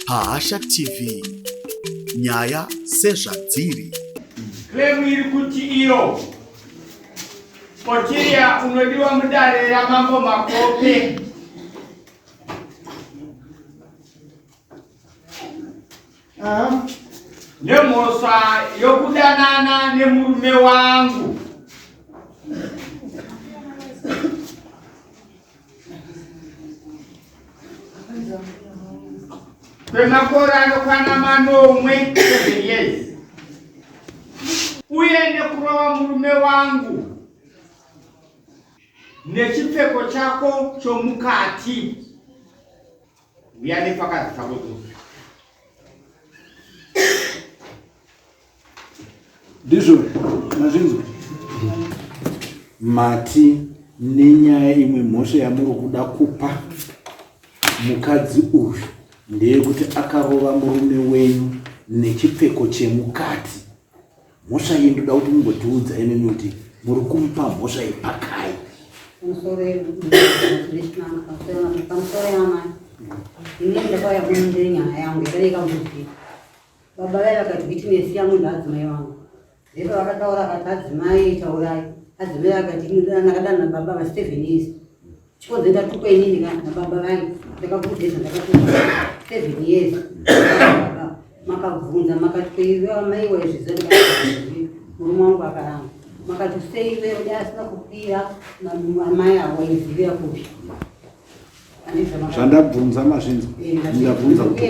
Asha TV nyaya sezvadziri. Claim iri kuti iyo potiria unodiwa mudare ya mambo makope. Nemosa yokudanana nemurume wangu. Kwemakora anokwana manomwe 7 years. Uende kurova murume wangu nechipfeko chako chomukati. Uyane pakazi chako dzose. Ndizvo mazvinzwa mati nenyaya imwe mhosva yamuri kuda kupa mukadzi uyu ndeyekuti akarova murume wenyu nechipfeko chemukati. Mhosva iyi ndoda kuti mungotiudza imimi kuti muri kumupa mhosva yepakai. Baba vakati vitinesiya munhu adzimai vangu. Ndipo vakataura kuti adzimai taurai. Adzimai akati ndakadana baba va 7 years. Chikonze ndatuka inini kana baba vai. Ndakakugeza ndakatuka 7 years. Makabvunza makati iwe mai waizviziva murume wangu akaramba. Makati sei iwe udi asina kupira mai awaiziva kupi. Zvandabvunza mazvinzwa. Ndabvunza kuti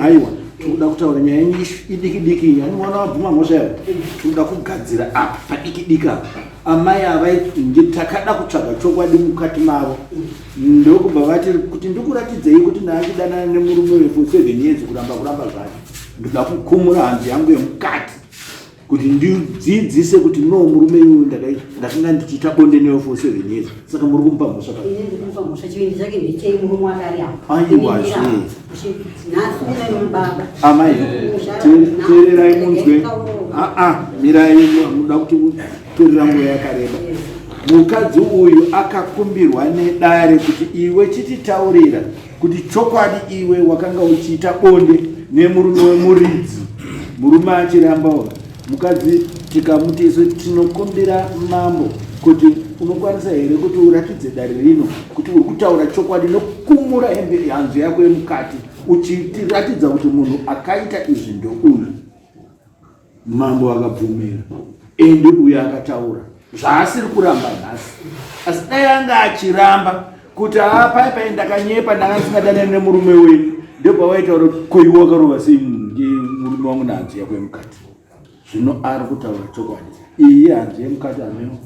aiwa toda kutaura nyaya yenyu idiki-diki. Mwana wabvuma mhosva yavo toda kugadzira apa padiki-diki apa. Amai avaiti takada kutsvaga chokwadi mukati mavo. Ndokubva vati kuti ndikuratidzei kuti ndaachidanana nemurume wefu 7 years kuramba zvacho. Ndoda kukumura hanzi yangu yemukati kuti ndidzidzise kuti no murume uyu ndakanga ndichiita bonde newe for 7 years. Saka muri kumupa mhosva pa. Ine ndikumupa mhosva chivindi chake ndechei murume akari apa. Aiwa baba. Amai teererai munzwe. Mirai muda kuti torera nguva yakareba. Mukadzi uyu akakumbirwa nedare kuti iwe chititaurira kuti chokwadi iwe wakanga uchiita bonde nemurume wemuridzi. Murume achirambawo. Mukadzi tikamuti isu tinokumbira mambo kuti unokwanisa here kuti uratidze dare rino kuti uri kutaura chokwadi nokumura hembe hanzu yako yemukati uchitiratidza kuti munhu akaita izvi ndouyu. Mambo akabvumira ende uyu akataura zvaasiri kuramba nhasi. Asi dai anga achiramba kuti paipai ndakanyepa ndakandisingadanani nemurume wenyu ndobva waitaura koiwa wakarova sei murume wangu nehanzu yako yemukati. Zvino ari kutaura chokwadi. Iyi hanzu yemukati ameno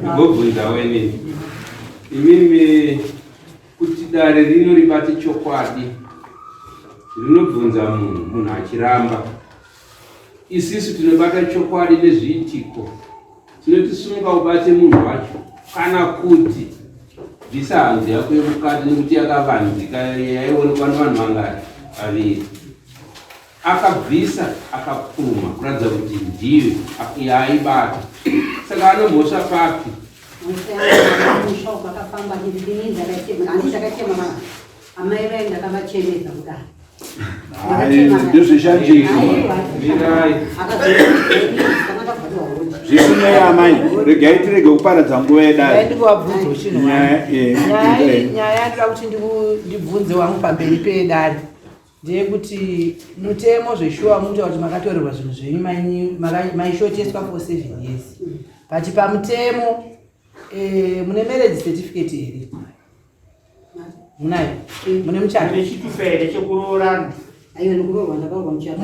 ngobvunzawo inini imimi kuti dare rino ribate chokwadi rinobvunza munhu achiramba. Isisu tinobata chokwadi nezviitiko. Tinotisunga ubate munhu wacho kana kuti bvisa hanzu yako yemukati nekuti yakavanzika yaionekwa nevanhu vangari vaviri. Akabvisa akapfuma kuratidza kuti ndiye yaibata. Saka anomhosva papi? Zvisinei amai, regai tirege kuparadza nguva yedare. Nyaya ndoda kuti ndibvunze wangu pamberi pedare ndeyekuti mutemo zveshuwa munotaura kuti makatorerwa zvinhu zvenyu maishoteswa for 7 years. But pamutemo mune marriage certificate here. Munayo? Mune muchato? Nechitufere chekurorana. Ayo nikuroorwa ndakaroorwa muchato.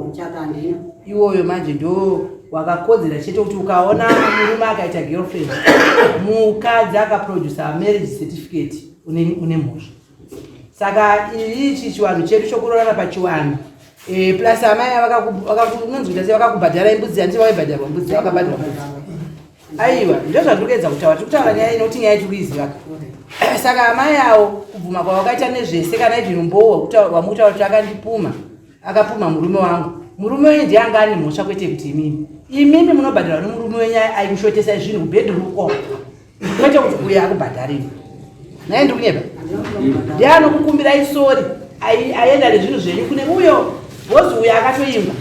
Muchato andina. Iwoyo manje ndo wakakodzera chete kuti ukaona murume akaita girlfriend, mukadzi akaproduce marriage certificate une mhosva. Saka ichi chiwanhu chedu chokurorana pachiwanhu. Plus amai vakakunonzwita sevakakubhadhara imbudzi handisi vaibhadharwa mbudzi vakabhadharwa mbudzi. Aiwa ndozvatiri kuedza kutaura tikutaura nyaya inokuti nyaya tiri kuiziva. Saka amai avo kubvuma kwavakaita nezvese kana izvi nombowa wamutaura kuti akandipuma akapuma murume wangu. Murume wenyu ndiye anga ane mhosva kwete kuti imimi munobhadharwa nomurume wenyu aikushotesai zvinhu kubhedhuruko kwete kuti uyo akubhadharini. Naye ndiri kunyeba ndiye anokukumbirai sori aenda nezvinhu zvenyu kune uyo bhozi uyo akatoimba.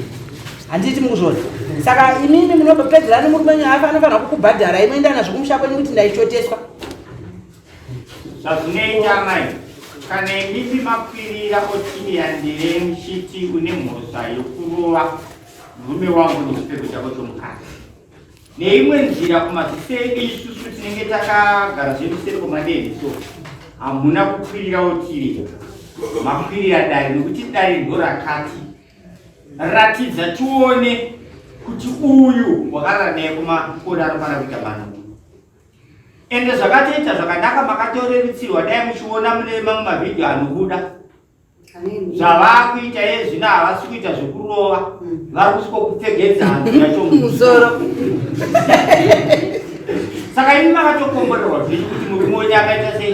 Handiti mukuzvona. Saka imimi munopedzera nomurume wenyu anofanira kukubhadhara imoenda nazvo kumusha kwenyu kuti ndaishoteswa. Zvazvinoita mai kana imimi makwirira kuti yandire mushiti une mhosva yokurova murume wangu nechipfeko chako chomukadzi. Neimwe nzira kumaziseri isusu tinenge takagara zvedu seri kwemadeni so hamuna kukwirira otiri makwirira dare nekuti dare ndo rakati ratidza tione kuti uyu wakara naye kumakore anofanira kuita mano. Ende zvakatoita zvakanaka makatoreritsirwa dai muchiona mune mamwe mavhidhiyo anobuda zvavakuita ye zvino havasi kuita zvekurova vari kusvikokupfegedza hanzu yacho musoro. Saka imi makatokomborerwa zviri kuti murume wenyu akaita sei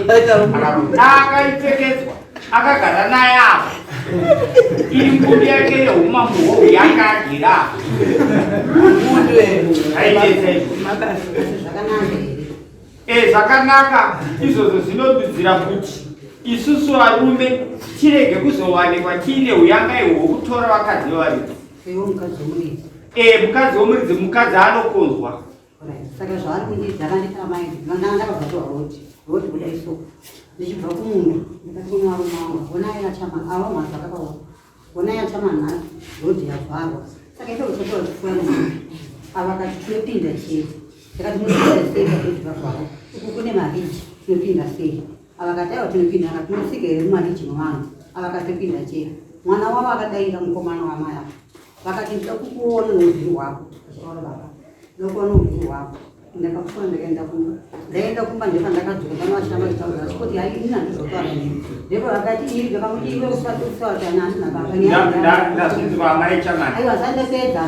akaipfekedzwa akagara naye apa iri ngudu yake yehuma muhou yakagira zvakanaka. Izvozvo zvinodudzira kuti isusu varume tirege kuzowanikwa tiine uyangai hwokutora vakadzi vevaridzi. Mukadzi womuridzi mukadzi anokonzwa. Saka zvavari kundidza akandita mai ndakabvatorwa roti kuda isoko ndichibva kumunda ndikati kune varume vangu vonai achamana ava mhasa akakaona vonai achamanhasi roti yavharwa. Saka icho kutotora chifuya munhu ava kati tinopinda chete ndakati munopinda sei roti vavharwa uku kune mariji tinopinda sei ava kati aiwa tinopinda aka tinosika here mumariji mevanhu ava katopinda chete. Mwana wavo akadayira mukomana wamai avo vakati ndida kukuona neuviri hwako achaora baba nokuona uviri hwako ndakafuna ndaenda kumba ndepandakadzoka mashama kutaura kuti haina ndizotaura nemi ndipo vakati iri ndakamudiwe kusatusaata nani nababa ndazvinzwa mai chamani aiwa zandapedza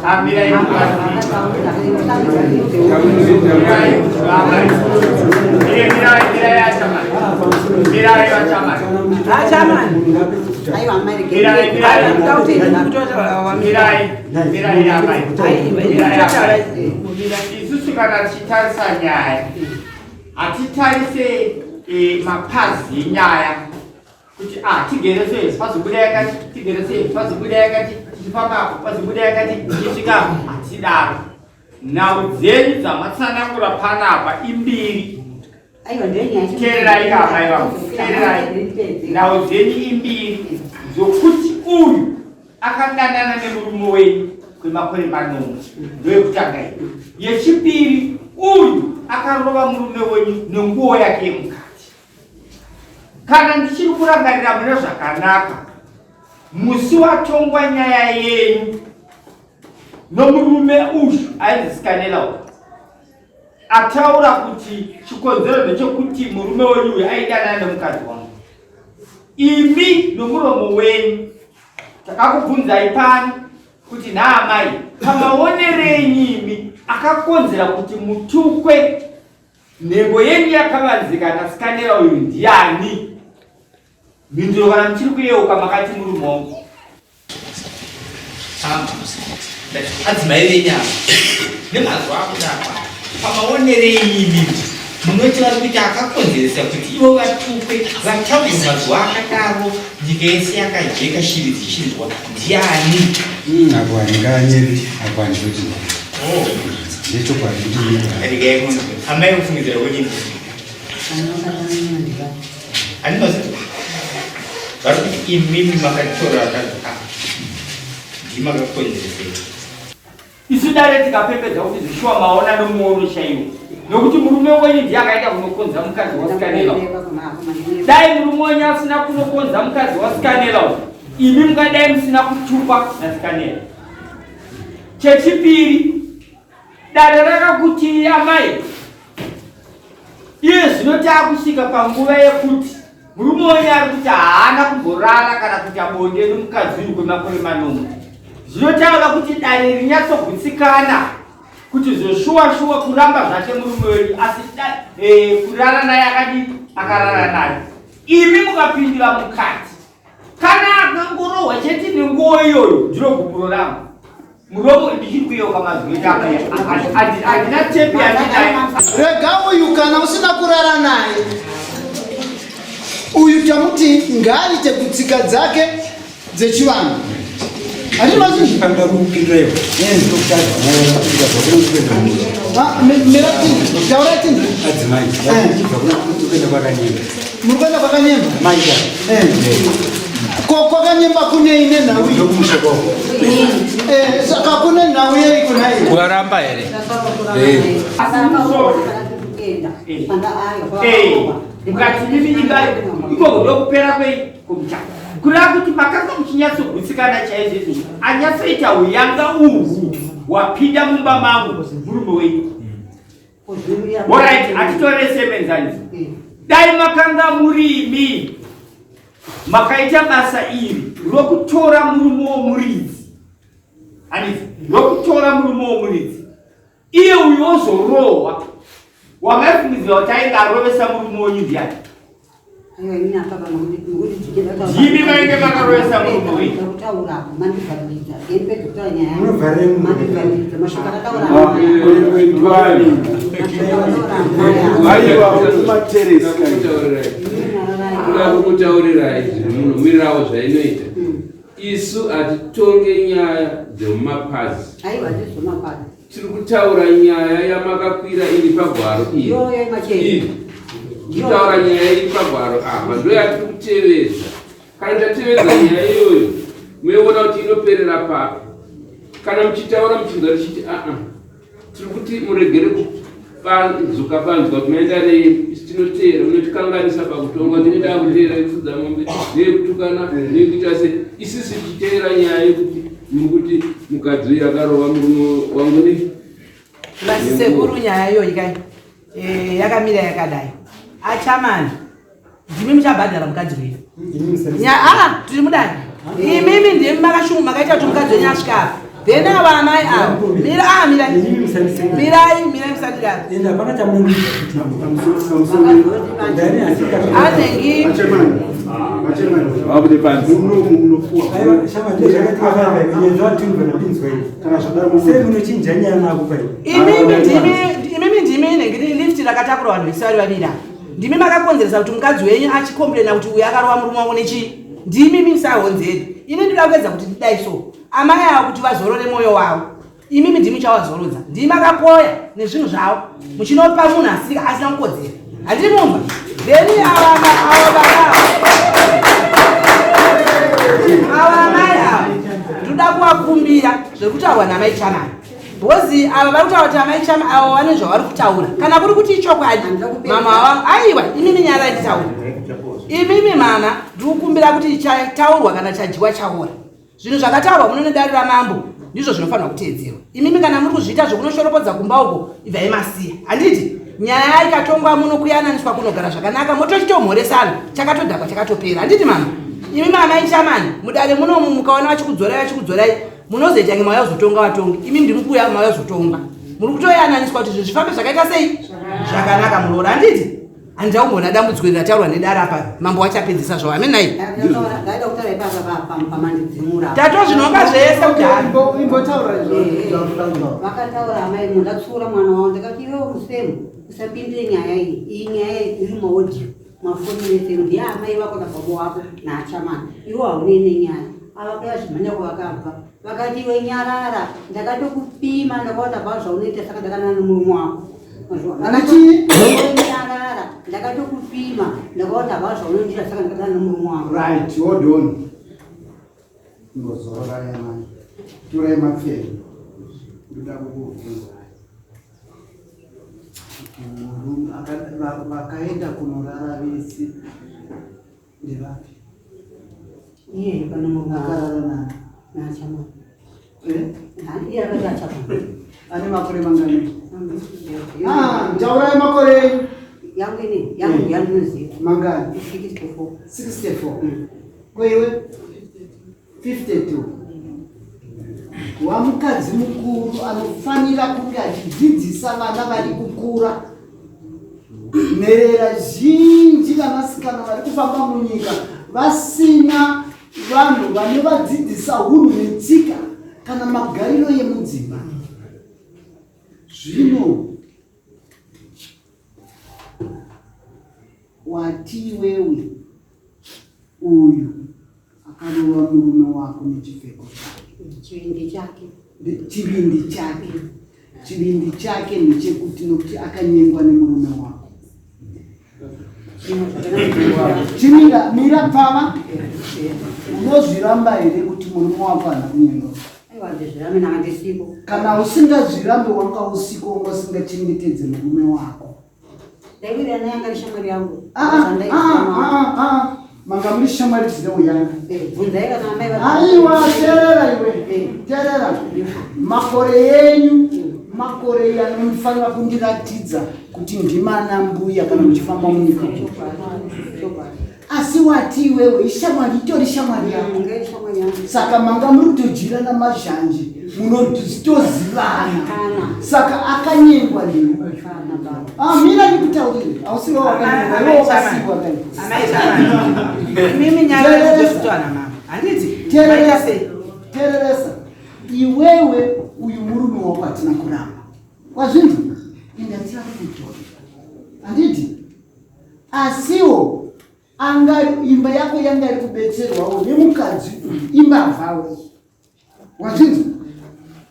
isusu kana tichitarisa nyaya hatitarise mapazi enyaya kuti tigere sei pazobuda yakati tigere sei pazobuda yakati tichifamba pazobuda yakati tichisvika hatidaro. Nhau dzenyu dzamatsanangura panapa imbiri. Teererai kamai vangu, teererai. Nhau dzenyu imbiri dzokuti uyu akadanana nemurume wenyu kwemakore manomwe ndoyekutanga iyi. Yechipiri uyu akarova murume wenyu nenguo yake yemukati. Kana ndichiri kurangarira mune zvakanaka musi watongwa nyaya yenyu nomurume uyu aizizikanela ataura kuti chikonzero ndechekuti murume wenyu uyu aidanana nemukadzi wangu. Imi nomuromo wenyu takakubvunzai pano kuti naamai pamaonerenyu imi akakonzera kuti mutukwe nhengo yenyu yakavanzikana sikanera uyu ndiani? Mhinduro kana muchiri kuyeuka makati murume wangu adzimai venyama nemazuva akudapa pamaonerenyu imi munoti vari kuti akakonzeresa kuti ivo vatukwe vataure mazuva akadaro nyika yese yakajeka shiri dzichirwa ndiani? Apo handinganyeri apo handizoti ndechokwadi amai kufungidzira kwenyini handinoziva vari kuti imimi makatora akazi ndimakakonzeresei. isu dare tikapepedza kuti zvishuwa maona nomuono chaiwo nokuti murume wenyu ndiye akaita kunokonza mukadzi wasikanela. Dai murume wenyu asina kunokonza mukadzi wasikanela, imi mungadai musina kutupa nasikanela. Chechipiri, dare rakakuti amai iye zvino taakusvika panguva yekuti murume wenyu ari kuti haana kumborara kana kuita bonde nomukadzi uyu kwemakore manomwe. Zvino taoda kuti dare rinyatsogutsikana kuti zvoshuwa kuramba zvake murume wenyu, asi kurara naye akadii akarara naye. Imi mukapindira mukati kana akangorohwa chete nenguo iyoyo ndiro gumuro rangu. Muromo ndichiri kuyoka mazweta andina tepi yandinaye. Rega uyu kana usina kurara naye, uyu tamuti ngaaite kutsika dzake dzechivanhu. Handinozi Kanda kupindira iyo. Yenzo kutaza. Meratini, tauratini. Adzimai. Kupinda kwakanyemba. Murkwenda kwakanyemba? Maita. Kwakanyemba kune ine nawi. Ndokumusha kwako. Saka kune nawi yeri kunai. Kuraramba here. Mukati mimi iko ndokupera kwekuchaka. Kureva kuti makanga muchinyatsogutsikana chaizvizvi anyatsoita uyanga uhu wapinda mumba mangu murume wenyu. Alright, atitore semenzanisi. Dai makanga murimi makaita basa iri rokutora murume womuridzi. Handiti rokutora murume womuridzi. Iye uyu ozorohwa. Wangaifungidzira kuti ainge arovesa murume wenyu ndiani? Jimi vainge vakarovesa murume wenyu. Kutaurira izvi munomirawo zvainoita. Isu hatitonge nyaya dzemumapazi. Tiri kutaura nyaya yamakakwira iri pagwaro iri. Kutaura nyaya iri pagwaro apa ndo yatiri kuteveza. Kana tateveza nyaya iyoyo muiona kuti inoperera papi. Kana muchitaura muchinzwa tichiti tiri kuti muregere kubanzuka kuti maenda tinoteera munotikanganisa pakutonga tinoda kuteera kufudza mombe nekutukana nekuita se isisi tichiteera nyaya yekuti mukuti mukadzi yakarova murume wangu ni basi sekuru nyaya iyoyo kai yakamira yakadai achamani ndimi muchabhadhara mukadzi wenyu tiri mudani imimi ndimi makashungu makaita kuti mukadzi wenyu asvika apa then avanamai avo mirai musandidaro anengi imimi ndimi lifti rakatakura vanhu vese vari vaviri ava ndimi makakonzeresa kuti mukadzi wenyu achikomplena kuti uyu akarova murume wangu nechii ndimi misahonzeri ini ndida kuedza kuti ndidai so amai avo kuti vazorore mwoyo wavo imimi ndimi chavazorodza ndimi makapoya nezvinhu zvavo muchinopa munhu asina kukodzera handiri mumba theni ava amai ava ndoda kuvakumbira zvekutaurwa namai chamani bhozi ava vari kutaura kuti amai chama avo vane zvavari kutaura kana kuri kuti ichokwadi mama wavo aiwa imimi nyaya raititaura imimi mama ndikukumbira kuti chataurwa kana chadyiwa chaora zvinhu zvakataurwa muno nedarira mambo ndizvo zvinofanirwa kuteedzerwa. Imimi kana muri kuzviita zvokunoshoropodza kumba uko ibvai masiya. Handiti nyaya ikatongwa muno kuyananiswa kunogara zvakanaka motochitomhoresana chakatodhakwa chakatopera. Handiti mama imimi amai chamani mudare muno mukaona vachikudzorai munozoita nge mauya kuzotonga vatongi. Imimi ndimukuya mauya kuzotonga muri kutoyananiswa kuti zvinhu zvifambe zvakaita sei zvakanaka muroora. Handiti handaumbona dambudziko rataurwa nedare apa mambo wachapedzisa zvavo. Ameni nai tato zvinonga zvese vakataura amai mundatsura mwana wavo ndakati iwe musemu usapindire nyaya iyi nyaya iri maodhiyo mafoni nesemu ndiye amai vako nababa wako naachamani iwe haunene nyaya avakaya zvimhanya kwavakabva vakati iwe nyarara ndakatokupima ndakaona bva zvaunoita saka ndakanana nemurume wako nyarara ndakatokupima ndakaona bva zvaunoita saka ndakanana nemurume wako. Right, hold on. Ngozora yamani turai mapfero ndoda kukuvhunza vakaenda kunorara vese ndevapi? Iye kana akarara nachama. iye akati achapa. ane makore mangani? Ndaurai makore yangu noziva. mangani? 64. 64. Kwewe 52. Wamukadzi mukuru anofanira kunge achidzidzisa vana vari kukura. Nherera zhinji vanasikana vari kufamba munyika vasina vanhu vanovadzidzisa hunhu netsika kana magariro emudzimba. Zvino wati wewe uyu akarova murume wako nechipfeko chake. Chivindi chake ndechekuti nokuti akanyengwa nemurume wako. Mira pfava, unozviramba here kuti murume wako haana kunyengwa? Kana usingazvirambe wanga usiko wanga usingachengetedze murume wako. Manga muri shamwari dzinouyanga. Aiwa, teerera iwe. Teerera. Makore yenyu, makore anofanira kundiratidza kuti ndimana mbuya kana muchifamba munyika. Asi wati iwewe ishamwari itori shamwari yako. Saka manga muri kutojirana mazhanje, munotozivana. Saka akanyengwa ndiwe. Mira ndikutaurire. Ausiwe wakanyengwa, iwe wakasiwa kani. Mimi nyaya ndizotwana mama. Handiti. Tereresa. Iwewe uyu murume wako atina kuramba. Wazvinzi? Indatira kukutora. Handiti. Asiwo imba yako yanga iri kubetserwawo nemukadzi imbavhawe. Wazvinzi?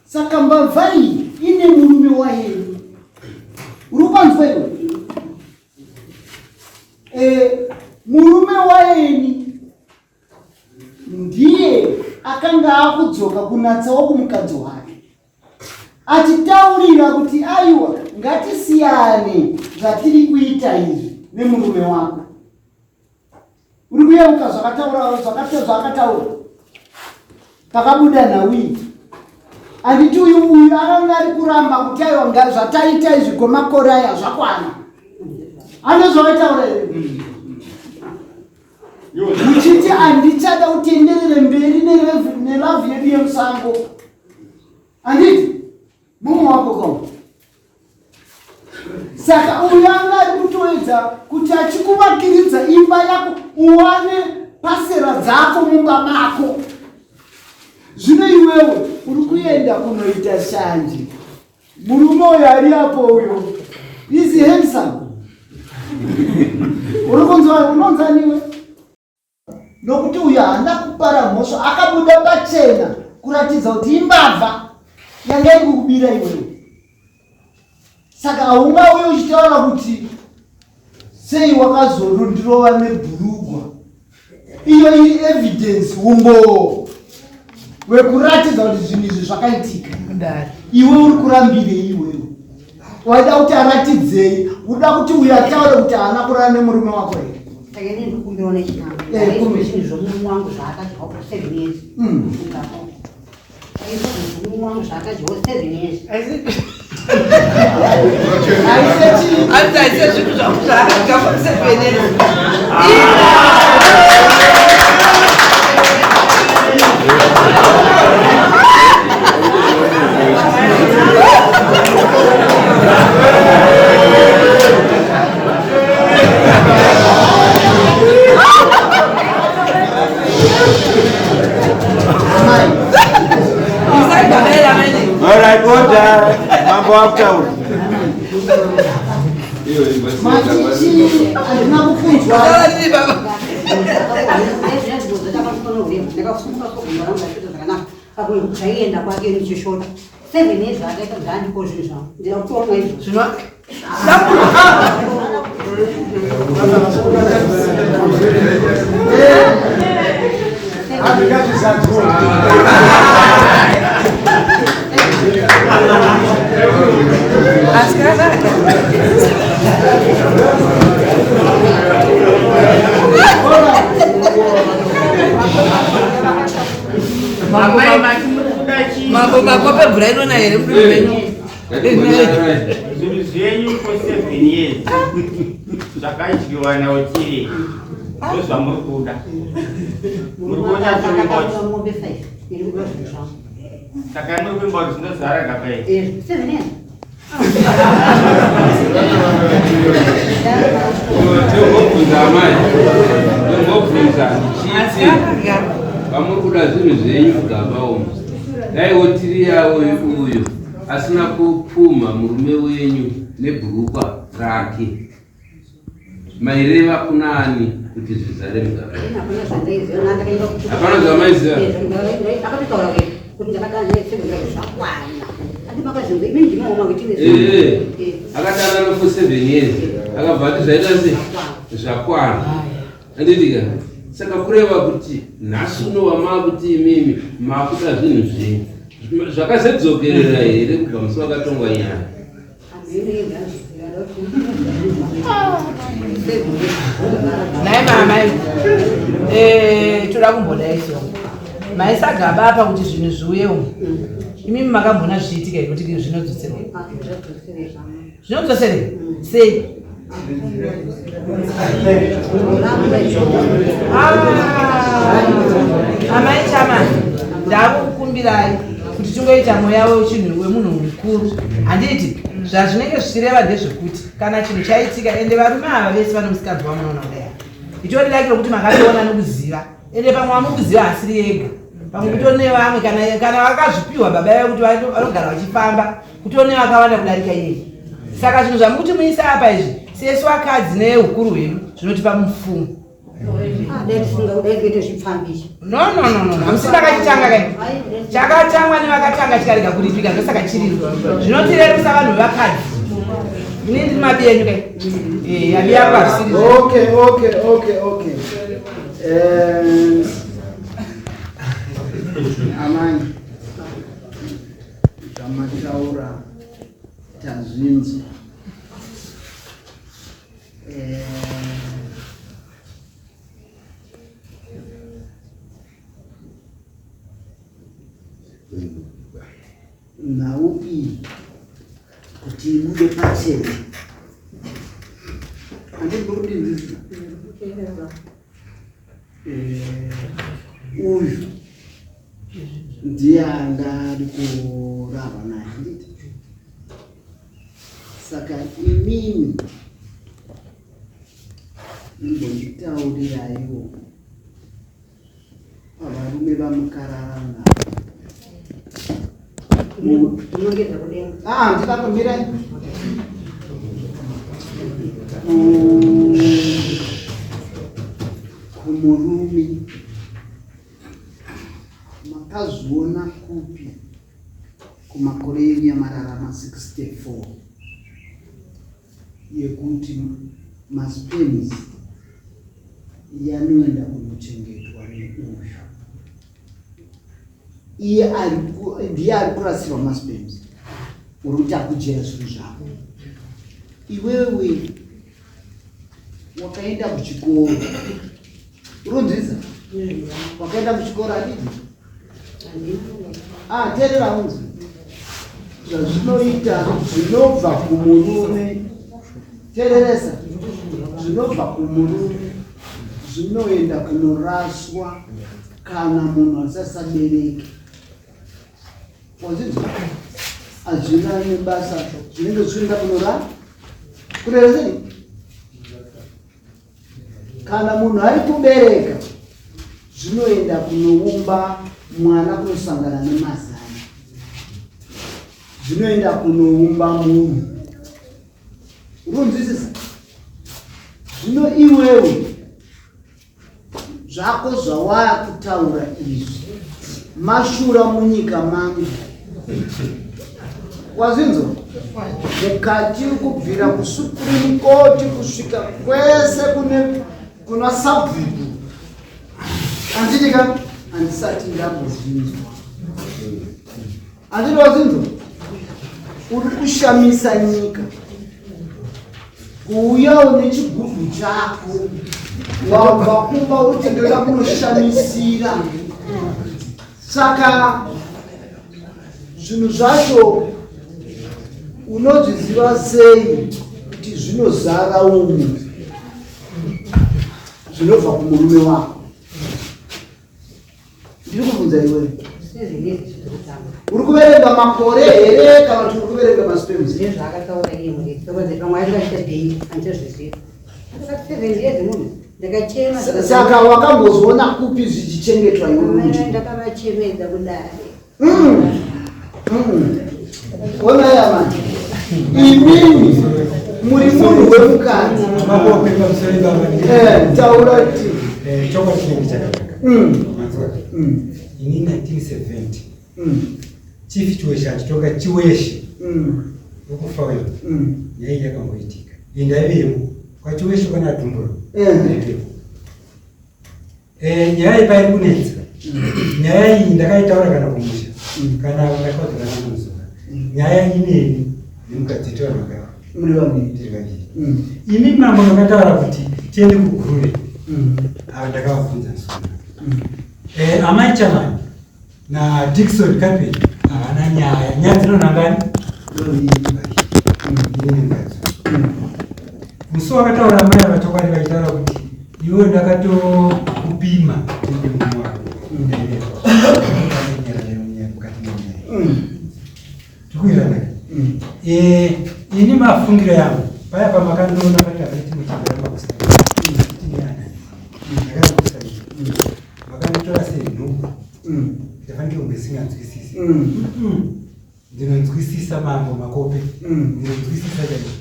Saka mbavha iyi ine murume wayo. Uri kupanzwa iwe? Murume waeni ndiye akanga akudzoka kunatsawo kumukadzi wake, achitaurira kuti aiwa ngatisiyane zvatiri kuita izvi nemurume wako. Uri kuyeuka zvakataura pakabuda nawi. Anditi uyu akanga ari kuramba kuti aiwa zvataita izvi kwemakore aya zvakwana. Anozvaitaura here? Muchiti handichada kutenderere mberi nelavhu yedu yemusango. Handiti? Mumwe wako koma. Saka uyu anga ari kutoedza kuti achikuvakiridza imba yako uwane pasera dzako mumba mako. Zvino iwewe uri kuenda kunoita shanje. Murume uyu ari apo uyo is handsome. Uri kunzwa unonzaniwe? Nokuti uyu haana kupara mhosva, akabuda pachena kuratidza kuti imbavha yanga iri kukubira iwewe. Saka haungauye uchitaura kuti sei wakazorundirova nebhurugwa. Iyo iri evidence umbo wekuratidza kuti zvinhu izvi zvakaitika. Iwe uri kurambirei iwewe? Waida kuti aratidzei? Uda kuti uyu ataure kuti haana kurara nemurume wako here? Takeni ndikumbiwa nechinhu. Zvinhu zvomurume wangu zvaakadyawo for 7 years. Murume wangu zvaakadyawo 7 years. Aise zvinhu zvangu zvaakadya for 7 years. Alright, order. Mambo uptown. Machichi hazina kufunzwa. Zvaienda kwake nichishota 7 years akaita zvaandiko zvinhu zvangu ndira kutonga izvo Askara kwebvura inona here muduku wenyu zvinhu zvenyu for 7 years zvakadyiwa nautiri ndozvamuri kuda muri kuona saka muri kuimba kuti zvinozara gabai vamuri kuda zvinhu zvenyu kugaba umu dai otiri yavo uyu asina kupfuma murume wenyu nebhurukwa rake maireva kuna ani kuti zvizare mugaba hapana zvamaiziva akatanga for 7 years akabva ati zvaita se zvakwana andidika saka kureva kuti nhasi unowa maakuti imimi maakuda zvinhu zvenyu zvakazedzokerera here kubva musi wakatongwa nyaya naye mamai toda kumbodaiso maisagaba apa kuti zvinhu zviuye umu imimi makambona zviitika ikuti zvinodzoserwa sei amai chama ndakukumbirai kuti tingoita mweya wemunhu mukuru handiti zvazvinenge zvichireva ndezvekuti kana chinhu chaitika ende varume ava vese vane musikadzi wamunoona kudai itonidakiro kuti makatoona nokuziva ende pamwe wamukuziva asiri yega pamwe kutone vamwe kana vakazvipiwa baba yavo kuti vanogara vachifamba kutone vakawanda kudarika iyeye saka zvinhu zvamukuti muisa apa izvi sesu vakadzi neukuru hwenyu zvinotipa mufungo no hamusina kachitanga kai chakatangwa nevakatanga chikarega kuripika ndosaka chirirwa zvinotirerusa vanhu vevakadzi ini ndiri mabi yenyu kai yabi yako hazvisiri okay amani zvamataura tazvinzi naupi kuti mude pachena andikudinzisa uyu ndiye angari kurava naye nditi saka imini imbonditaurirayiwo pavarume vamukararana ndikakombirai kumurume makazviona kupi kumakore enyu yamararama 64 yekuti maspenis yanoenda kunochengetwa neuyu iye ndiye ari kurasirwa maspenis uri kuti akujera zvinhu zvako iwewe wakaenda kuchikoro urunzisa wakaenda kuchikoro adidi teerera unzi zvazvinoita zvinobva kumurume teereresa zvinobva kumurume zvinoenda kunoraswa kana munhu asasabereke wazvinzwa hazvina nebasa zvinenge zvichienda kunora kureresei kana munhu ari kubereka zvinoenda kunoumba mwana kunosangana nemazana zvinoenda kunoumba munhu urunzwisisa zvino iwewe zvako zvawaya kutaura izvi mashura munyika mangu wazvinzwa mukati kubvira kusupreme court kusvika kwese kuna sabhuku anditika handisati ndambozvinzwa handiti wazvinzwa uri kushamisa nyika kuuyawo nechigubhu chako wabva kumba uri tenderera kunoshamisira saka zvinhu zvacho unozviziva sei kuti zvinozara umu zvinobva kumurume wako? Ndiri kubvunza iwe, uri kuverenga makore here kana kuti uri kuverenga maspems? Zvakataura iye muri pamwe akaita dei andizviziva ndakachema. Saka wakambozoona kupi zvichichengetwa iwe? Ndakavachemedza kudai. Ona yamani, imini muri munhu wemukadzi. Taura kuti chokwa chinenge chakanaka. Ini 1970 chief chiweshe achitoka chiweshe ukufa wewe yai yakamboitika indavemo kwachiweshe kana dhumburo nyaya ipairi kunetsa nyaya iyi ndakaitaura kana kumusha kana ndakakodzerana muzuva nyaya ineni nemukadzi toramagava muri vaviri tiri vaviri imi mambo makataura kuti tiende kugurure ava ndakavabvunza suna amai chamani naDickson Carpet havana nyaya dzinonangani musi wakataura mai vatokwadi vachitaura kuti iwe ndakatokupima mumu wako tikuiranaka ini mafungiro yangu paya pamakandoona patavaiti muchigara makanditora senhuku ndafanike kunge singanzwisisi ndinonzwisisa mambo makope ndinonzwisisa chaizvo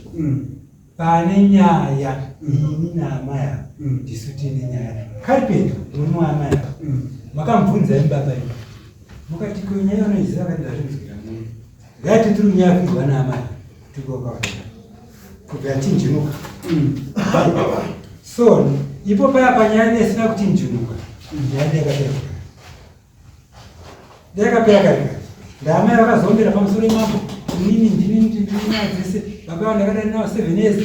pane nyaya ini naamaya ndisu tine nyaya Carpet murume waamaya makambvunza ibaba ino mukati nyaya unoiziva kati ndazvinzwira munhu ngati tiri nyaya kuirwa naamaya tikokaaa kubva tinjinuka so ipo paya panyaya nesina kuti njinuka nyaya ndeyakapera kare ndaamai vakazombera pamusoro imambo inini ndini nyaya dzese baba vangu ndakadai navo 7 years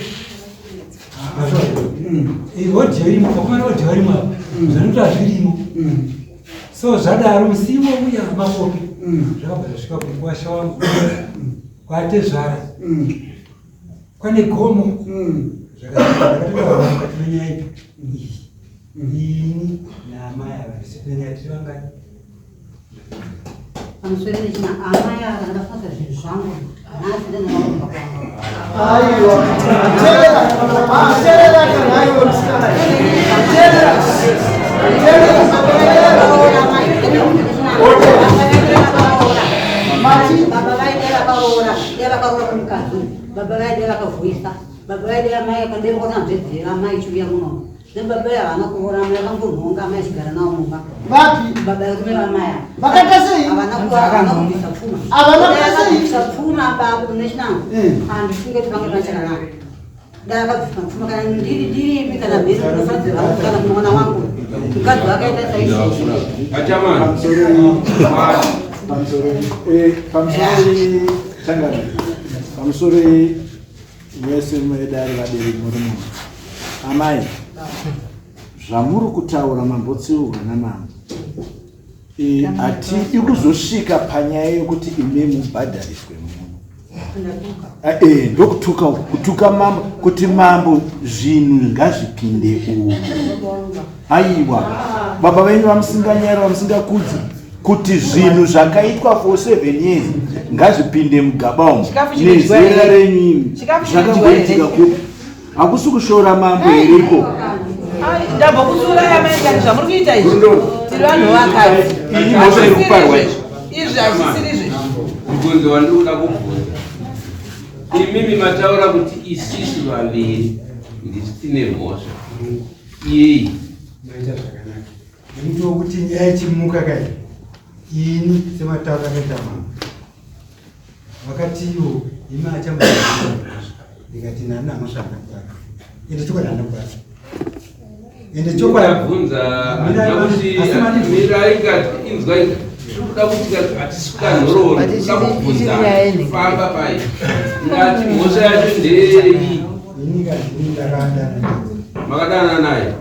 odhiyo irimo pakumana odhiyo irimo apa zvanoti hazvirimo so zvadaro musiwo uya makopi zvakabva zvasvika kukwasha wangu kwatezvara kwane gomo zvakatoa mukati menyaya iyi ini naamai ava ndisipine nyaya tiri vangani pamusoro nechina amai ava ndafasa zvinhu zvangu nhasi ndinaaaa aiwa terera kana aiwa msikana baba vaidera varoora devakaroora kumukadzi baba vaide vakavhuisa baba vaide amai akandeona nzvedzera amai chiuya muno nebaba havana kuona amai akambonhonga amai achigara navo mumba vapi baba varume vamai vakaita sei? havanakuisa pfuma avanakuisa pfuma babo nechinango handifunge kuti vange vachananako ndakabvisa pfuma kana ndiri kana mhezi unofanira kana mwana wangu mukadzi wakaita saizvozvo pamusoro wese medari vabereki muri muno amai zvamuri kutaura mambotsiurwa namambo hatidi kuzosvika panyaya yokuti ime mubhadhariswe muno ndokutuka mambo kuti mambo zvinhu ngazvipinde umu aiwa baba venyu vamusinganyara vamusingakudzi kuti zvinhu zvakaitwa for 7 years ngazvipinde mugaba umu nezera renyu zvakamboitika kupi hakusi kushora mambo iripo ndabva kutsura yamaikani zvamuri kuita izvi tiri vanhu vakadzi ini mhosva iri kuparwa izvi izvi hazvisiri izvi mubvunzo wandikuda kubvunza imimi mataura kuti isisu vaviri ndisi tine mhosva iyei maita zvakanaka nemuti wokuti nyaya chimuka kai ini semataura akaita mambo vakatiwo imi achamboa ndikati nani namosva ndakubata ende chokwadi handakubata ende chokwabvunza nakuti mirai ngati inzwai tikuda kuti hatisuka nhororo tikuda kubvunza famba pai ngati mhosva yacho ndeyi ini ngati ndakadana makadana naye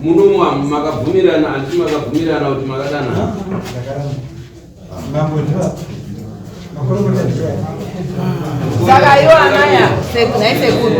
munomu makabvumirana handiti makabvumirana kuti makadana mambo ndiva Saka iwo anaya naisekuru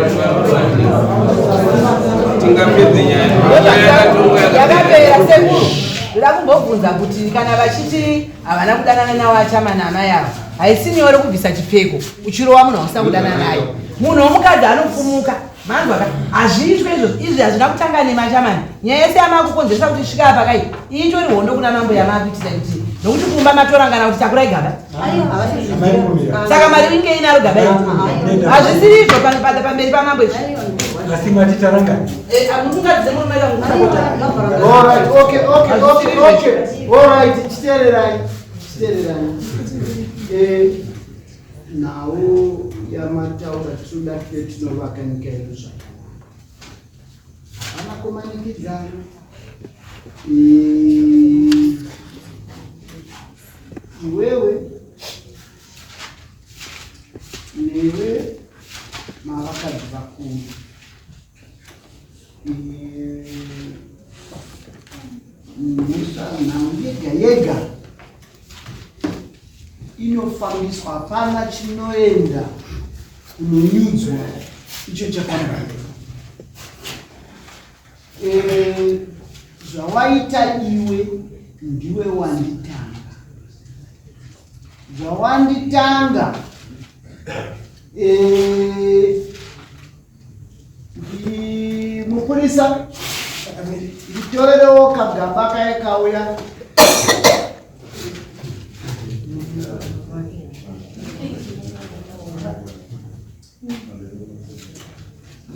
yakapera sekuru ndoda kumbobvunza kuti kana vachiti havana kudanana nawo achamana amai avo haisiniwo rekubvisa chipfeko uchirowa munhu wausina kudanana naye munhu womukadzi anopfumuka manzwaka hazviitwe izvi hazvina kutanga nemachamani nyaya yese yamakukonzeresa kuti svika apa kai itori hondo kuna mambo yamakuitisa kuti nokuti kumba matorangana kuti takurai gaba saka mari inge inaro gaba hazvisiri izvo pamberi pamambo izvi asi matitarangana nawo yamataura tinoda tuve tinovaka nyika yedu zvakanaka vanakomanikidzana iwewe newe mavakadzi vakuru nhau yega yega inofambiswa hapana chinoenda kunonyudzwa icho chakanaka zvawaita iwe ndiwe wanditanga zvawanditanga mupurisa nditorerewo kagamba kaya kauya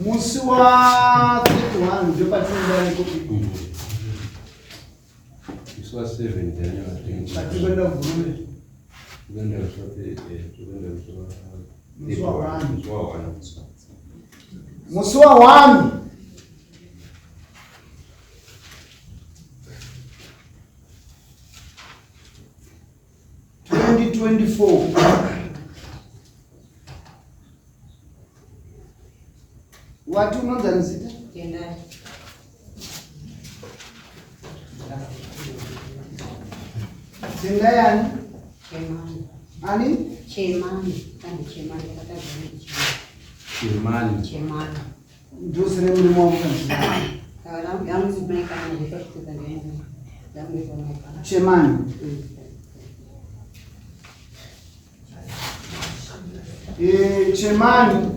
musi wa 31 ndio patinoenda kuti musi wa 7 January patinoenda kugurume tukaenda musi wa 1 2024 watu unonza nzita tenda yani ani Chemani ndosere mlimo Chemani Chemani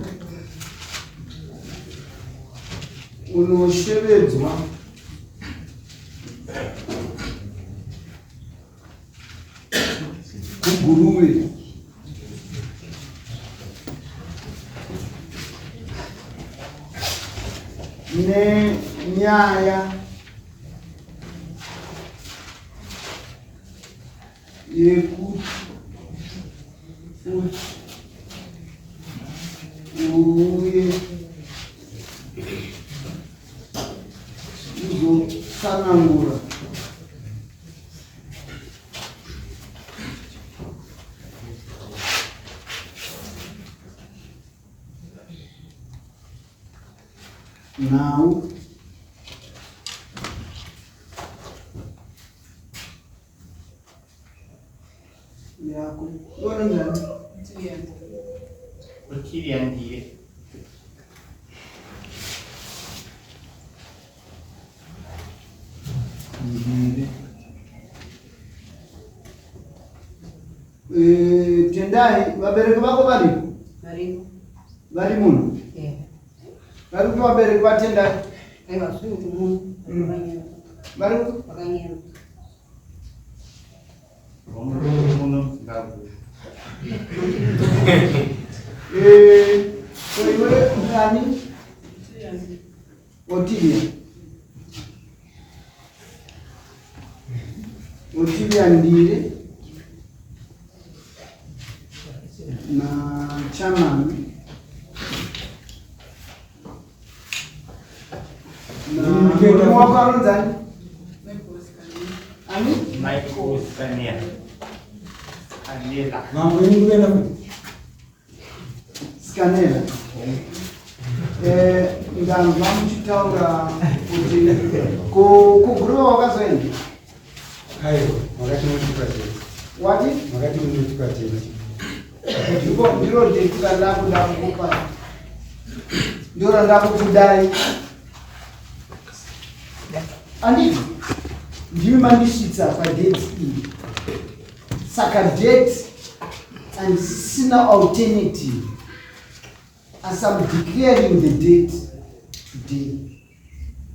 unoshevedzwa kuguruwe nenyaya yekuti uye uzotsanangura nhau yako ona ngani Ngaandipe tendai vabereki vako vari muno vari kuti vabereki vatendai vari iwe ngani Otilia Ndire na chairman na mwakaronzani ani Michael Scania Anela mambo yenu kwenda kuti Scanera ndanzwa muchitaura kuti kuguruva wakazoenda aiwa wakati muchikwatira wati wakati muchikwatira ndiro ndetika ndakuda kukupa ndiro ndakukudai anditi ndimi mandisvitsa padate iyi saka date handisina alternative as I'm declaring the date today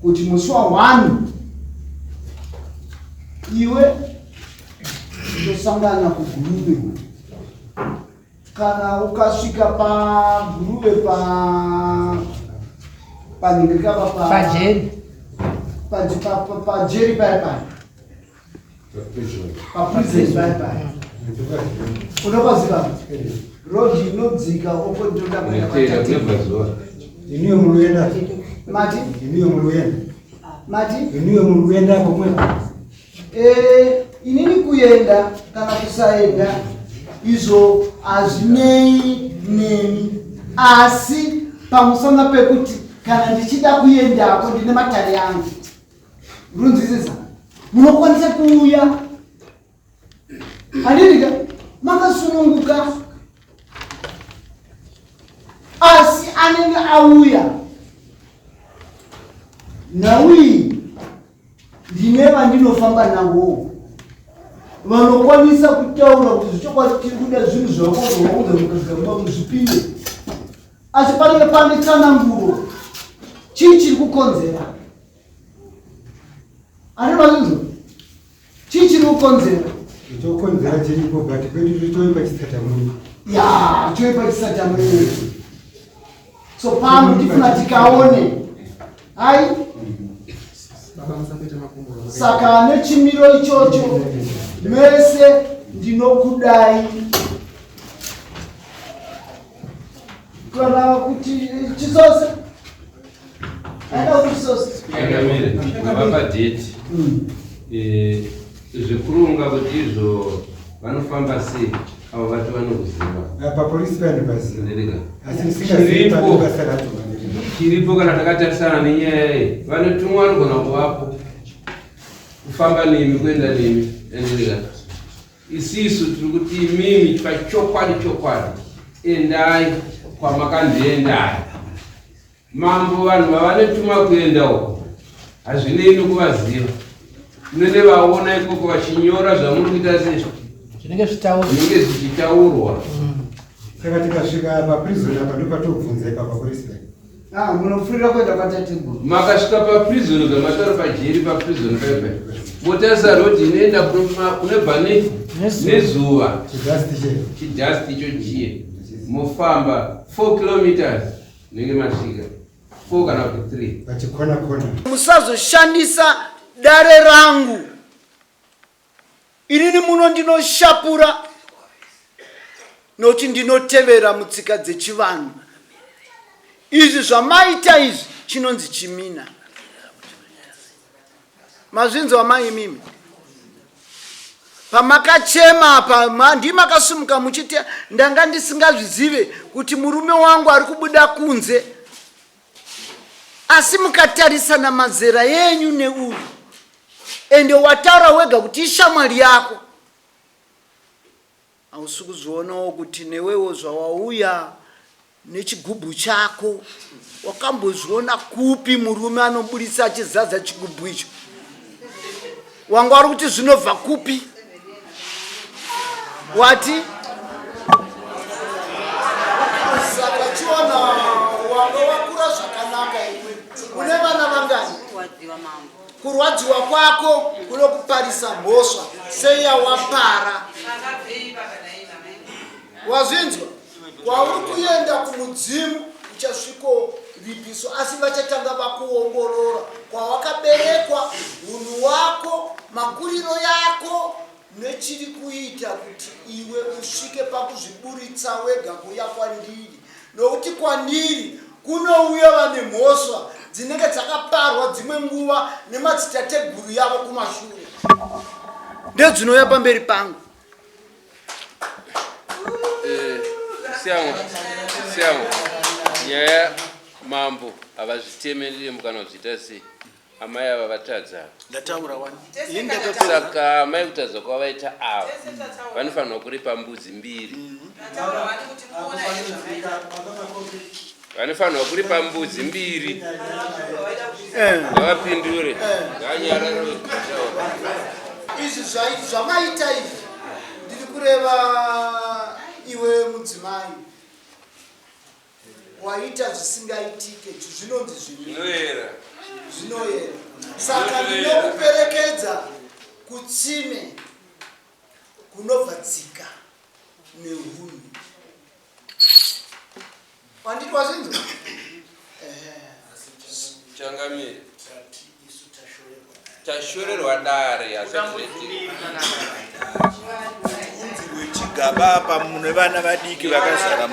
kuti musi wa1 iwe tosangana kuguruve kana ukasvika paguruve panengekava pajeri paya paprison paya unopaziva rodi inodzika oko ndoda kuenda iniyo muluyenda mati iniyo muluyenda mati iniyo muluyenda komwe inini kuenda kana kusaenda izvo hazvinei nemi asi pamusana pekuti kana ndichida kuendako ndine matare angu runzwisisa munokwanisa kuuya handidika makasununguka asi anenge auya naui ndine vandinofamba navo vanokwanisa kutaura kuti zvichokwadi tiri kuda zvinhu zvako zvauzaukagamba muzvipinde asi panenge pane tsananguro chii chiri kukonzera ani mazvinzo chii chiri kukonzera chokonzera chiripo but kwedu toipa chisatamuiri ya toipa chisatamuiri so pano ndifuna tikaone hai saka nechimiro ichocho mese ndinokudai kana kuti chisose aida kuti chisose vapa date zvekurunga kuti izvo vanofamba sei avo vati vanokuziva papolisi vandovaziva chiripo kana takatarisana nenyaya iyi vanotumwa vanogona kuvapo kufamba nemi kuenda nemi endereka isisu tiri kuti imimi pachokwadi endai kwamakandiendai mambo vanhu vavanotuma kuenda uko hazvinei nokuvaziva munenge vaona ikoko vachinyora zvamuri kuita sei zvinenge zvichitaurwa saka tikasvika paprizon apa ndopatobvunza ipapa polisi munofurira kuenda kwatateguru makasvika paprizon gamataro pajeri paprizon pepe motarisa rodi inoenda kunebva nezuva chidhasti icho chiye mofamba 4 kilometers nenge masvika 4 kana kuti 3 vachikona musazoshandisa dare rangu inini muno ndinoshapura nokuti ndinotevera mutsika dzechivanhu izvi zvamaita izvi chinonzi chimina mazvinzwa mai mimi pamakachema apa ndimakasumuka muchiti ndanga ndisingazvizive kuti murume wangu ari kubuda kunze asi mukatarisana mazera yenyu neuyu ende wataura wega kuti ishamwari yako hausi kuzvionawo kuti newewo zvawauya nechigubhu chako wakambozviona kupi murume anobudisa achizaza chigubhu icho wangu ari kuti zvinobva kupi wati saka chiona wanga wakura zvakanaka iwe une vana vangani kurwadziwa kwako kunokuparisa mhosva seya wapara wazvinzwa kwauri kuenda kumudzimu uchasviko ripiso asi vachatanga vakuongorora kwawakaberekwa unhu wako makuriro yako nechiri kuita kuti iwe usvike pakuzviburitsa wega kuya kwandiri nokuti kwandiri kunouya vane mhosva dzinenge dzakaparwa dzimwe nguva nemadzitateguru yavo kumashure ndedzinouya pamberi pangu siamo nyaya mambo havazvitemerere mukana zviita sei amai ava vatadza ndataura wani saka amai kutadza kwavaita ava vanofanirwa kuripa mbudzi 2 vanofanirwa kuripa mbudzi 2 ngavapindure nganyararo izvi zvamaita izvi ndiri kureva iwe mudzimai waita zvisingaitike zvinonzi zvinoyera saka ndinokuperekedza kutsime kunobva dzika nehuni wanditi wazinza changamire tashorerwa dare chigaba apa mune vana vadiki vakazara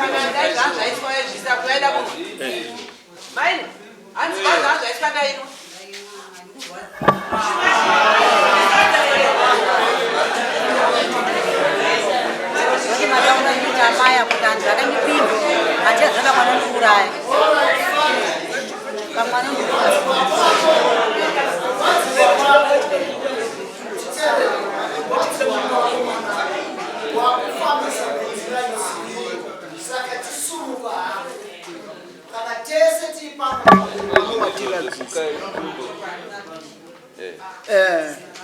maya kutanzi akandipinda achazana mwana ndiuraya kamwana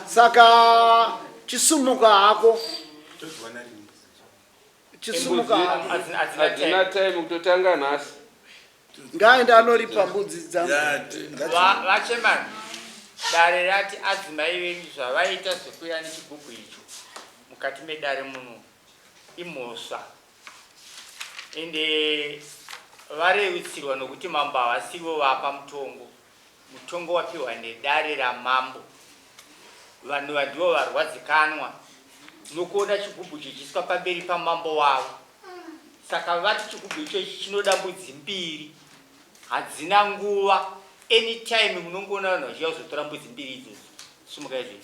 saka chisumuka hako hadzina time kutotanga nhasi ngaenda anoripa mbudzi dzangu vachemani dare rati adzimai venyu zvavaita zvekuya nechigubhu icho mukati medare muno imhosva ende vareutsirwa nokuti mambo havasivo vapa mutongo wapiwa nedare ramambo vanhu vandivo varwadzikanwa nokuona chigubhu chichiswa pamberi pamambo wavo saka vati chigubhu icho chinoda mbudzi 2 hadzina nguva anytime munongoona vanhu vachiya kuzotora mbudzi 2 idzodzo sumuka izvozvo